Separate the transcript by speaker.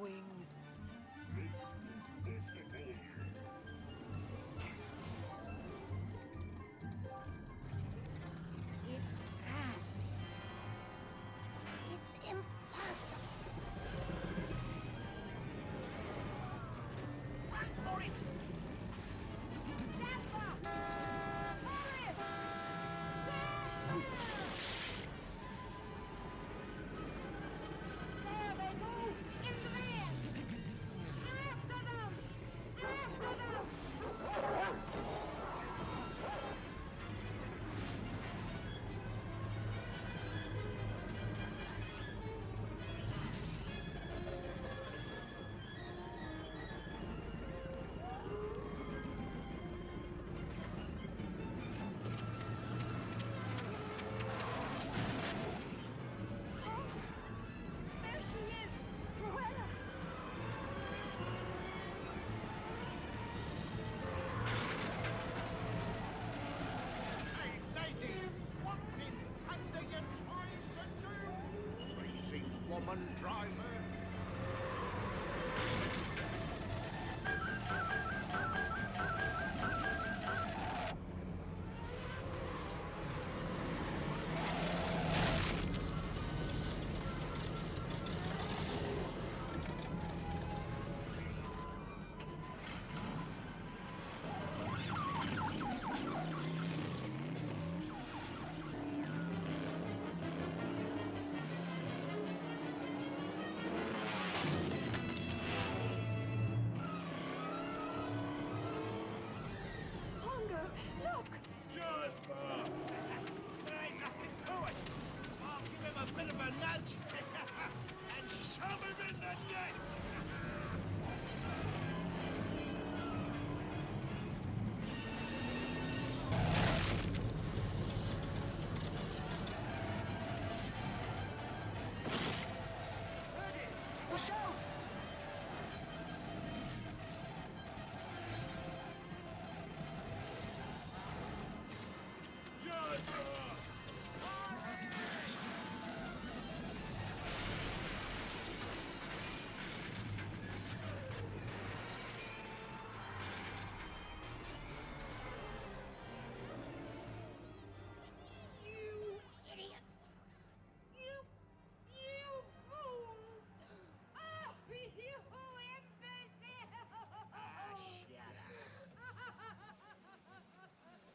Speaker 1: going.
Speaker 2: It can't be. It's impossible.
Speaker 1: Run for it!
Speaker 2: Jasper! Horace! Jasper! There they go! In the van! After them! After them! There she is! Cruella!
Speaker 3: Hey, lady! What in thunder you trying to do? Crazy woman driver!
Speaker 2: Pongo, look!
Speaker 1: Jasper! There ain't nothing to it. I'll give him a bit of a nudge and shove him in the net.
Speaker 4: Watch out!
Speaker 1: Jasper!